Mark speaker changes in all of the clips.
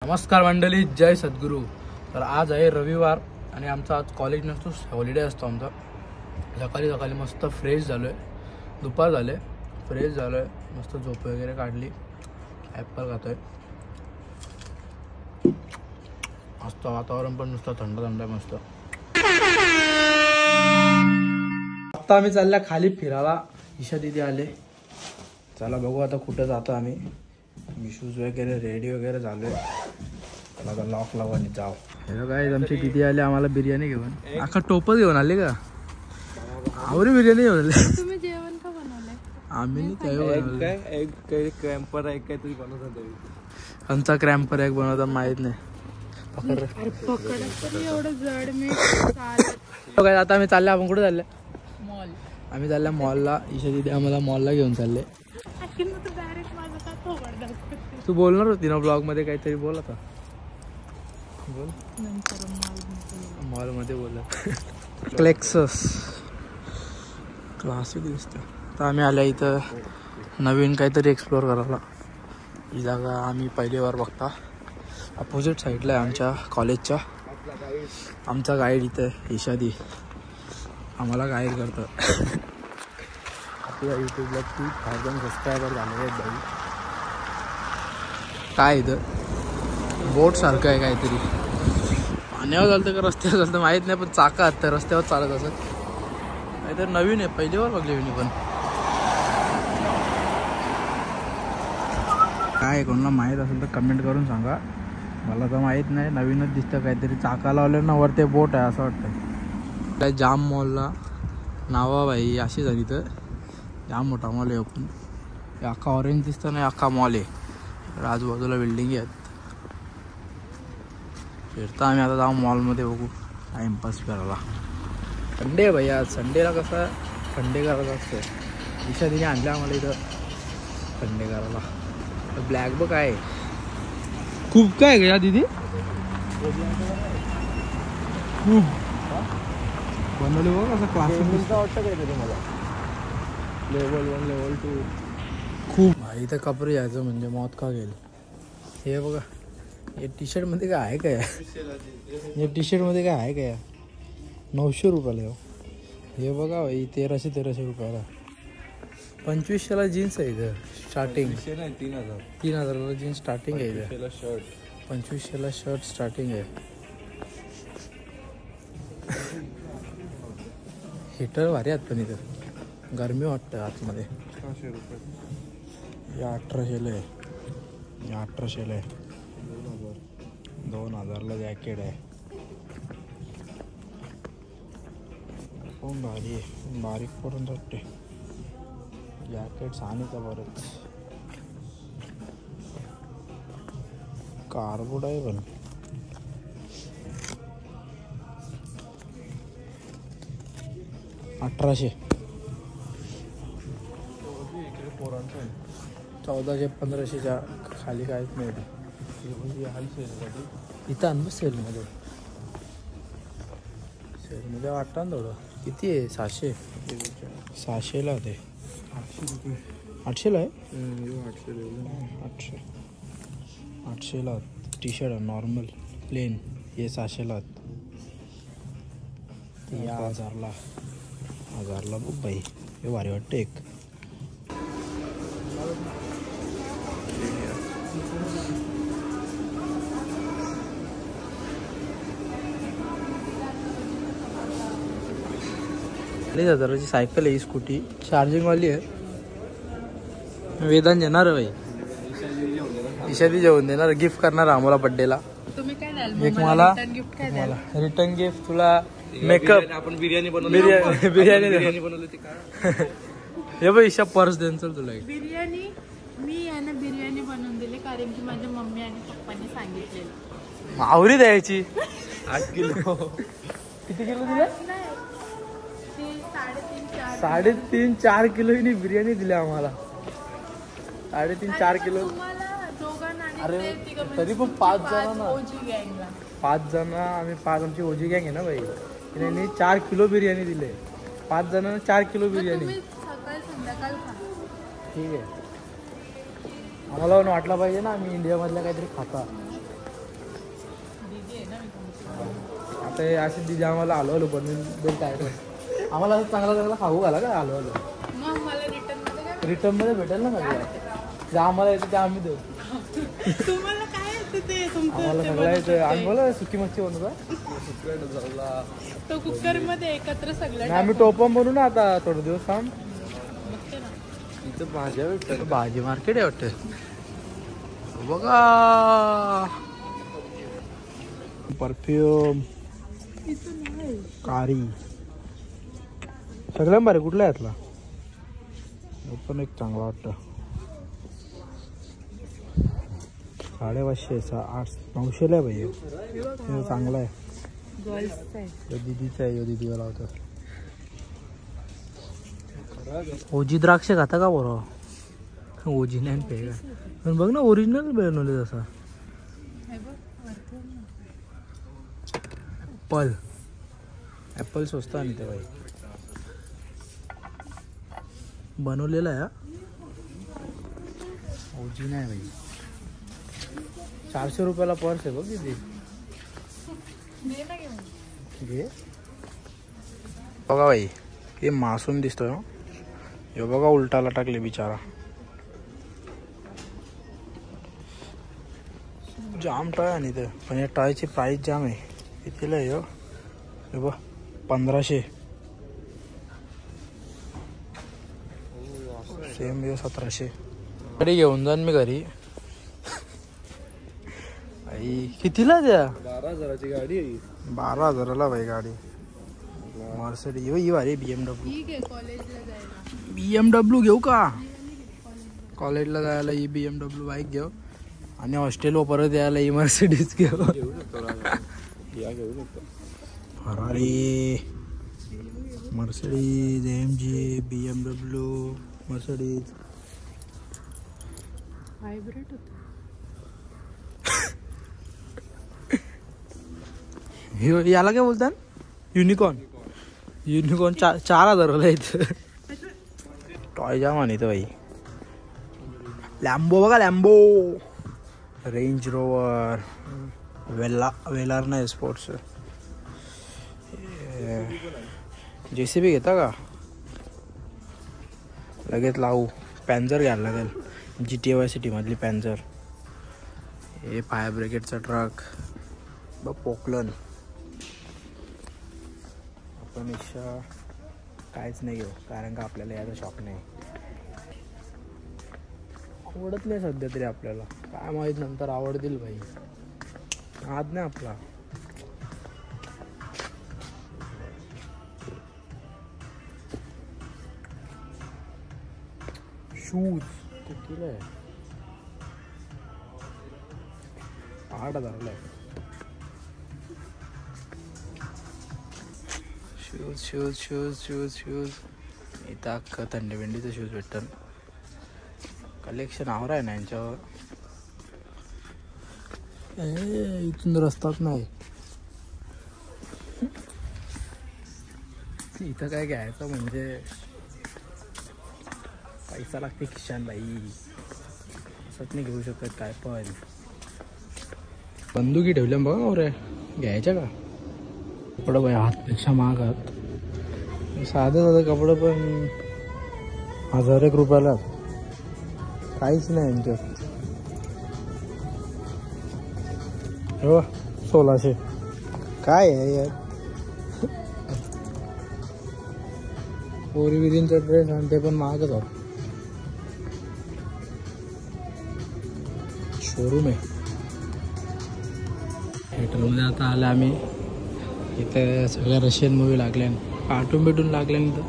Speaker 1: नमस्कार मंडळी, जय सद्गुरू। तर आज आहे रविवार आणि आमचा आज कॉलेज नसतो, हॉलिडे असतो आमचा। सकाळी सकाळी मस्त फ्रेश झालोय, दुपार झाले, फ्रेश झालोय, मस्त झोप वगैरे काढली, ॲपल खातोय। मस्त वातावरण पण नुसतं थंड थंड आहे मस्त। आता आम्ही चालल्या खाली फिरायला, ईशा दीदी आले। चला बघू आता कुठं जातो आम्ही। शूज वगैरे रेडी वगैरे झालोय, आता लॉक लावू आणि जाऊ। हे काय आमची दीदी आली आम्हाला बिर्याणी घेऊन, अख्खा टोपच घेऊन आले का? आवरी बिर्याणी घेऊन आले।
Speaker 2: तुम्ही जेवण का बनवलंय?
Speaker 1: आम्ही नाही काय
Speaker 3: एक क्रॅम्पर आहे काहीतरी बनवतात,
Speaker 1: आमचा क्रॅम्पर एक बनवतात माहित नाही।
Speaker 2: एवढं जड मी
Speaker 1: काय आता आम्ही चालले, आपण कुठे चालले?
Speaker 2: मॉल।
Speaker 1: आम्ही चालल्या मॉलला। ईशा दीदी आम्हाला मॉलला घेऊन चालले। तू बोलणार होती ना ब्लॉग मध्ये, काहीतरी बोल आता, बोल। मॉल मध्ये बोल। क्लेक्सस क्लासिक दिसतं। तर आम्ही आल्या इथं नवीन काहीतरी एक्सप्लोअर करायला। ही जागा आम्ही पहिली बार बघता। अपोजिट साईडला आहे आमच्या कॉलेजच्या। आमचा गाईड इथं ईशादी आम्हाला गाईड करतं। आपल्या यूट्यूबला 3000 सबस्क्रायबर झाले आहेत बाई। काय इथं बोट सारखं आहे काहीतरी, पाण्यावर चालतं का रस्त्यावर चालतं माहीत नाही, पण चाका आहेत तर रस्त्यावर चालत असत काहीतरी। नवीन आहे, पहिली बार बघले मी पण। काय कोणाला माहीत असेल तर कमेंट करून सांगा, मला तर माहीत नाही। नवीनच दिसतं काहीतरी, चाका लावले ना वर ते बोट आहे असं वाटतं। काय जाम मॉलला नावा बाई अशी झाली, तर जाम मोठा मॉल आहे। ओपन अख्खा ऑरेंज दिसतं नाही, अख्खा मॉल आहे। आजूबाजूला बिल्डिंग आहेत। फिरता आम्ही आता जाऊ मॉलमध्ये, बघू टाइमपास करायला। संडे आहे भैया, संडेला कसं संडे करायला असतं। ईशा दिने आणलं आम्हाला इथं संडे करायला। ब्लॅक बघ आहे, खूप काय का दीदी, खूप बनवले बघ असं क्लासिक वाटतं काहीतरी मला। लेवल 1 लेवल 2 खूप भाई। इथं कपडे यायचं म्हणजे मौत का गेल। हे बघा, हे टी शर्ट मध्ये काय आहे काय? हे टी शर्ट मध्ये काय आहे काय? 900 रुपयाला हो। हे बघा भाई, 1300 रुपयाला। 2500ला जीन्स आहे इथं स्टार्टिंग। 3000ला जीन्स स्टार्टिंग आहे इथं। 2500ला शर्ट स्टार्टिंग आहे। हीटर भारी आहेत पण इथं, गरमी वाटतं आतमध्ये। हे 1800ला आहे, हे 1800ला आहे। 2000ला जॅकेट आहे, खूप भारी आहे, बारीक पडून जाते जॅकेट। सानीचा बरंच कार्बोर्ड आहे पण। $1800 1400-1500च्या खाली काहीच नाही इथं। अन सेलमध्ये वाटतं ना थोडं। किती आहे? 600ला होते। 800ला आहे। 800ला टी शर्ट आहे नॉर्मल प्लेन, हे 600ला। या 1000ला बघ बाई, हे भारी वाटतं। एक हजाराची सायकल आहे, ही स्कूटी चार्जिंग वाली आहे। वेदांत येणार भाई, ईशादी जेवण देणार, गिफ्ट करणार आम्हाला बर्थडेला।
Speaker 2: तुम्ही काय द्याल?
Speaker 1: एक मला
Speaker 2: गिफ्ट काय द्याल?
Speaker 1: रिटर्न गिफ्ट तुला मेकअप।
Speaker 3: आपण बिर्याणी बनवली
Speaker 1: बिर्याणी हे बघ ईशा पर्स देन चल तुला एक
Speaker 2: बिर्याणी। मी यांना बिर्याणी बनवून दिली कारण की माझ्या मम्मी आणि पप्पांनी सांगितलेलं।
Speaker 1: आवरी द्यायची।
Speaker 3: 8 किलो।
Speaker 1: किती किलो दिला? 3.5-4 किलो हिने बिर्याणी दिली आम्हाला। 3.5-4 किलो। अरे तरी पण 5 जण ना, 5 जण आम्ही, 5 आमची ओजी गँग आहे ना भाई। तिने 4 किलो बिर्याणी दिले, 5 जणांना 4 किलो बिर्याणी।
Speaker 2: सकाळ संध्याकाळ खा।
Speaker 1: ठीक आहे, आम्हाला पण वाटलं पाहिजे ना आम्ही इंडियामधल्या काहीतरी खाता। आता हे अशी दिदी आम्हाला हलवलं बनवून दोन काय आम्हाला असं चांगला चांगला खाऊ घाला का हलवलं
Speaker 2: मग मला रिटर्न मध्ये काय
Speaker 1: रिटर्न मध्ये भेटेल ना सगळं जे आम्हाला येतं ते आम्ही देऊ
Speaker 2: तुम्हाला काय येतं ते तुमचं
Speaker 1: आम्हाला
Speaker 2: ते
Speaker 1: सगळं येतं
Speaker 2: बनवतात
Speaker 1: आणि बोला सुकी मच्छी बनवू
Speaker 3: झाला
Speaker 2: ते. तो कुकर मध्ये एकत्र सगळं
Speaker 1: नाही आम्ही टोपम बनवू ना आता थोडे दिवस थांब
Speaker 2: बघते ना.
Speaker 3: इथं भाज्या भेटतात
Speaker 1: भाजी मार्केट आहे वाटतं बघा परफ्यूम कारी सगळ्या बरे कुठला आहे यातला हे पण एक चांगला वाटतं 550 800-900 आहे भाई हे चांगला आहे
Speaker 2: गर्ल्सचं आहे.
Speaker 1: दीदीचा आहे दीदीला लावतो ओजी द्राक्ष खाता का बरं ओजी नाही पे का पण बघ ना ओरिजिनल बनवले तसा
Speaker 2: हे बघ, वरती आहे ना.
Speaker 1: ॲपल स्वस्त आणि ते भाई बनवलेला आहे ओजी नाही भाई 400 रुपयाला पर्स आहे बघ किती
Speaker 2: दे ना घेऊन.
Speaker 1: घे बघा भाई हे मासूम दिसतोय हो. हे बघा उलटाला टाकले बिचारा जाम टाय आणि ते पण या टायची प्राईस जाम आहे कितीला आहे हो हे बघ 1500 सेम हे 1700 घरी घेऊन जाईन मी घरी आई कितीला द्या
Speaker 3: 12,000ची गाडी आहे
Speaker 1: 12,000ला भाई गाडी मर्सिडीज ही भारी BMW
Speaker 2: ठीक आहे कॉलेजला जायला.
Speaker 1: BMW घेऊ का कॉलेजला जायला ही BMW बाईक घेऊ आणि हॉस्टेलवर परत यायला ही मर्सिडीज घेऊ
Speaker 3: घेऊ शकतो या घेऊ शकतो
Speaker 1: Ferrari Mercedes AMG BMW Mercedes
Speaker 2: hybrid होतं.
Speaker 1: याला काय बोलतात युनिकॉर्न 4,000ला इथं टॉय जाम आणि इथं भाई लॅम्बो बघा लॅम्बो रेंज रोवर वेलार नाही स्पोर्ट्स JCB घेता का लगेच लावू पॅन्झर घ्यायला लागेल GTA Vice City मधली पॅन्झर हे फायर ब्रिगेडचा ट्रक बघ पोकलन आपण काहीच नाही घेऊ कारण का आपल्याला याचा शॉक नाही आवडत नाही सध्या तरी आपल्याला काय माहित नंतर आवडतील भाई आज नाही आपला शूज कितीला आहे 8,000ला आहे शूज इथं अख्खं थंडी बिंडीचं शूज भेटतं कलेक्शन आवर आहे ना यांच्यावर इथून रस्ताच नाही इथं काय घ्यायचं म्हणजे पैसा लागते खिशान बाई असंच नाही घेऊ शकत काय पण बंदुकी ठेवल्या बघा रे घ्यायच्या का कपडं बाई हातपेक्षा महागात साधं कपडं पण 1,000 रुपयाला काहीच नाही यांच्यात हो 1,600 काय आहे यार पोरी बिरींचा ड्रेस आणि ते पण महागच होत शोरूम आहे थिएटरमध्ये आता आलं आम्ही इथं सगळ्या रशियन मूवी लागल्या कार्टून बिटून लागल्यानंतर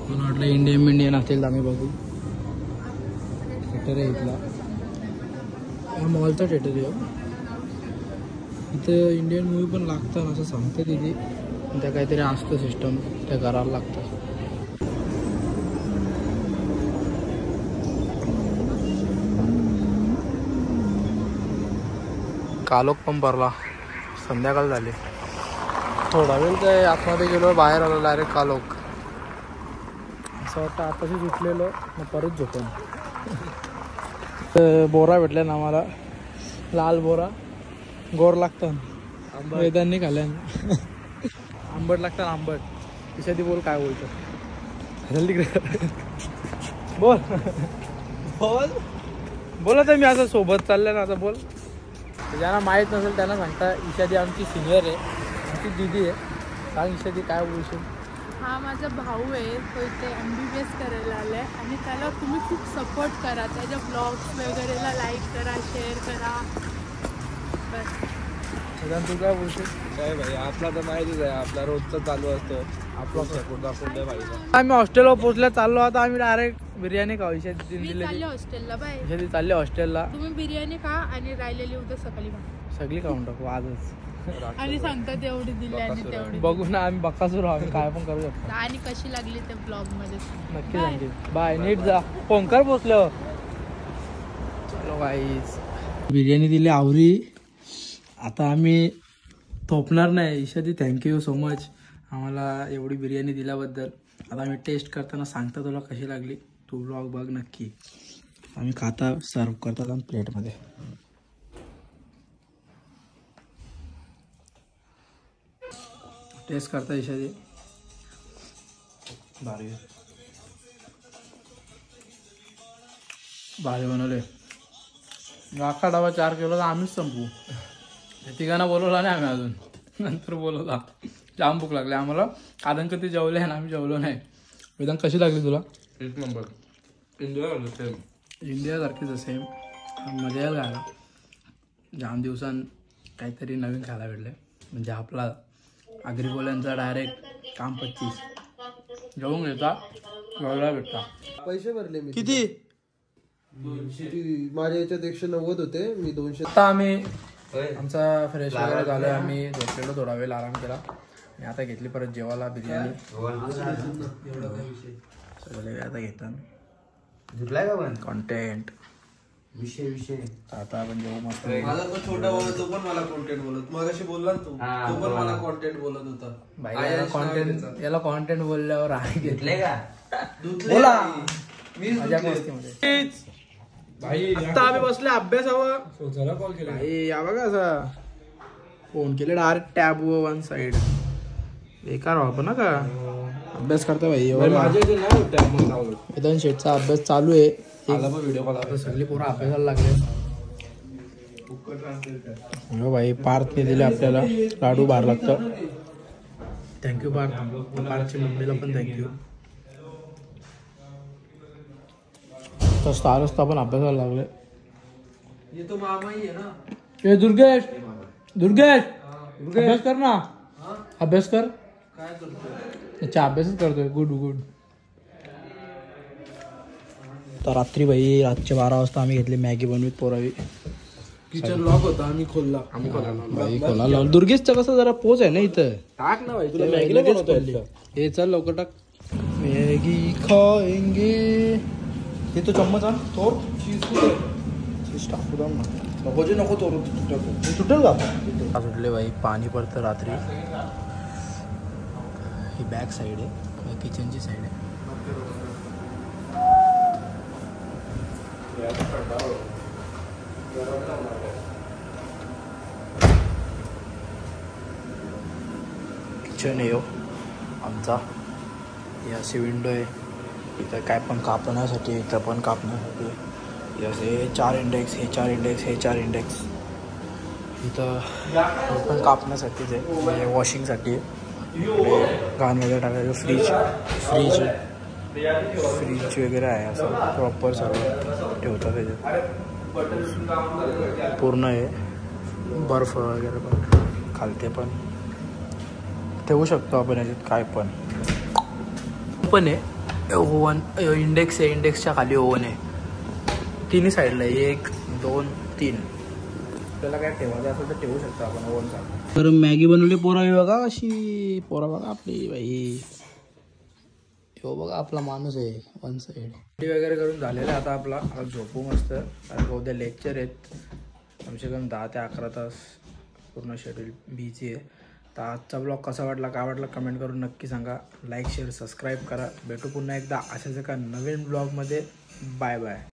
Speaker 1: मला वाटलं इंडियन असेल आम्ही बघू थिएटर आहे इथला हा मॉलचा थिएटर आहे इथं इंडियन मूवी पण लागतं असं सांगते तिथे त्या काहीतरी असतं सिस्टम त्या करायला लागतं कालोख पण भरला संध्याकाळ झाली थोडा वेळ काय आतमध्ये गेलो बाहेर आलो डायरेक्ट कालोख असं वाटतं आताशी सुटलेलो मग परत झोपून बोरा भेटल्या ना आम्हाला लाल बोरा गोर लागतं वेदांनी खाल्ल्या आंबट लागतात आंबट. ईशादी बोल काय बोलतो. जल्दी बोल बोल बोलत आहे मी असं सोबत चाललंय ना. आता बोल. ज्यांना माहीत नसेल त्यांना सांगता ईशादी आमची सिनियर आहे, आमची दीदी आहे. सांग ईशादी काय बोलशील.
Speaker 2: हा माझा भाऊ आहे, तो इथे MBBS करायला आलाय आणि त्याला तुम्ही खूप सपोर्ट करा. त्याच्या ब्लॉग्स वगैरेला लाईक करा, शेअर करा. बस.
Speaker 1: तू काय बोलशील.
Speaker 3: काय भाई आपला तर माहितीच आहे, आपला रोजचा चालू असतो आपला सपोर्ट दाखवून पाहिजे.
Speaker 1: आम्ही हॉस्टेलवर पोहोचल्या चाललो. आता आम्ही डायरेक्ट बिर्याणी खाऊ. ईशादी
Speaker 2: मी
Speaker 1: दिली
Speaker 2: चालले हॉस्टेलला. बाय.
Speaker 1: ईशादी चालले हॉस्टेलला.
Speaker 2: तुम्ही बिर्याणी खा आणि राहिलेली उद्या सकाळी खा.
Speaker 1: सगळी खाऊन टाकू आजच.
Speaker 2: आणि सांगतात एवढी दिली आणि तेवढी.
Speaker 1: बघू ना आम्ही बक्कासूर आम्ही काय पण करू शकतो.
Speaker 2: आणि कशी लागली त्या ब्लॉग मध्ये
Speaker 1: नक्की सांगेल. बाय. नीट जा. पोंकर पोचलो. चलो गाईज बिर्याणी दिली आवरी. आता आम्ही थोपणार नाही. ईशादी थँक्यू सो मच आम्हाला एवढी बिर्याणी दिल्याबद्दल. आता आम्ही टेस्ट करताना सांगता तुला कशी लागली. तू ब्लॉग बघ नक्की. आम्ही खाता सर्व करतात आम्ही प्लेटमध्ये. टेस्ट करता ईशादी. भारी भारी बनवले. अख्खा डबा 4 किलोचा आम्हीच संपू. तिघांना बोलवला नाही आम्ही अजून, नंतर बोलवला. जाम भूक लागली आम्हाला कारण का ते जेवले आणि आम्ही जेवलो नाही. वेदांत कशी लागली तुला.
Speaker 3: 1 नंबर.
Speaker 1: इंडिया सारखीच सेम. मजा यायला खायला. जाम दिवसांत काहीतरी नवीन खायला भेटले. म्हणजे आपला अग्रिकोल्यांचा डायरेक्ट काम 25 जेवून घेता जेवायला भेटता.
Speaker 3: पैसे भरले मी.
Speaker 1: किती.
Speaker 3: 200. माझ्या याच्यात 190 होते, मी 200.
Speaker 1: आता आम्ही आमचा फ्रेश वगैरे झालं. आम्ही झोपलेलो थोडा वेळ आराम केला आणि आता घेतली परत जेवायला बिर्याणी. सगळे आता घेतात कॉन्टेंट विषय. आता आपण जेव्हा मस्त.
Speaker 3: माझा तो छोटा भाऊ तो पण मला कॉन्टेंट बोलत. मगाशी बोलला ना तो पण मला कॉन्टेंट बोलत होता.
Speaker 1: भाई याला कॉन्टेंट बोलल्यावर आहे घेतले का
Speaker 3: बोला.
Speaker 1: मजा मस्तीमध्ये. आता आम्ही बसले अभ्यासावर. कॉल केला या बघा असा फोन केले डायरेक्ट टॅब वन साइड. बेकार वापर ना का अभ्यास करता भाई. वेदांत शेठचा अभ्यास चालू आहे. व्हिडिओ कॉल सगळी पोरं अभ्यासाला लागले. हो भाई पार्थने दिले आपल्याला लाडू. बाहेर लागतं. थँक्यू पार्थ. पार्थची मम्मीला पण थँक्यू. रस्ता पण अभ्यासाला लागले. ए दुर्गेश दुर्गेश अभ्यास कर ना. अभ्यास कर. अच्छा अभ्यासच करतोय. Good good. तर रात्री भाई रातच्या 12 वाजता आम्ही घेतली मॅगी बनवीत पोरावी.
Speaker 3: किचन लॉक होता, आम्ही खोलला.
Speaker 1: भाई खोला लावून. दुर्गेशचा कसं जरा पोच आहे ना इथं.
Speaker 3: टाक ना भाई, तुला मॅगी बनवतो.
Speaker 1: हे चल लवकर टाक. मॅगी खाएंगे. हे तो चम्मच आण. तो चीज टाकू दाम ना.
Speaker 3: नको जे नको तोरू
Speaker 1: सुटेल का. सुटले भाई. पाणी पडतं रात्री. ही बॅक साईड आहे, किचनची साईड आहे. किचन आहे आमचा. ही अशी विंडो आहे. इथं काय पण कापण्यासाठी, इथं पण कापण्यासाठी असे 4 इंडेक्स. हे 4 इंडेक्स, हे 4 इंडेक्स. इथं पण कापण्यासाठीच आहे, म्हणजे वॉशिंगसाठी आहे. घाण वगैरे टाकायचं. फ्रीज वगैरे आहे. असं प्रॉपर सर्व ठेवतात त्याच्यात. पूर्ण आहे. बर्फ वगैरे पण खालते पण ठेवू शकतो आपण याच्यात काय पण. पण आहे ओव्हन. इंडेक्स आहे. इंडेक्सच्या खाली ओव्हन आहे. तिन्ही साईडला आहे. 1 2 3. आपल्याला काय ठेवायचं असेल तर ठेवू शकतो आपण ओव्हनचा. तर मॅगी बनवली पोरावी बघा अशी. पोरा बघा आपली बाई. हो बघा आपला माणूस आहे वन साईड. वगैरे करून झालेलं आहे आता आपला. आता झोपू मस्त. कारण उद्या लेक्चर आहेत कमसे कम 10 ते 11 तास. पूर्ण शेड्यूल बिझी आहे. तर आजचा ब्लॉग कसा वाटला, काय वाटला कमेंट करून नक्की सांगा. लाईक शेअर सबस्क्राईब करा. भेटू पुन्हा एकदा अशाच एका नवीन ब्लॉगमध्ये. Bye bye.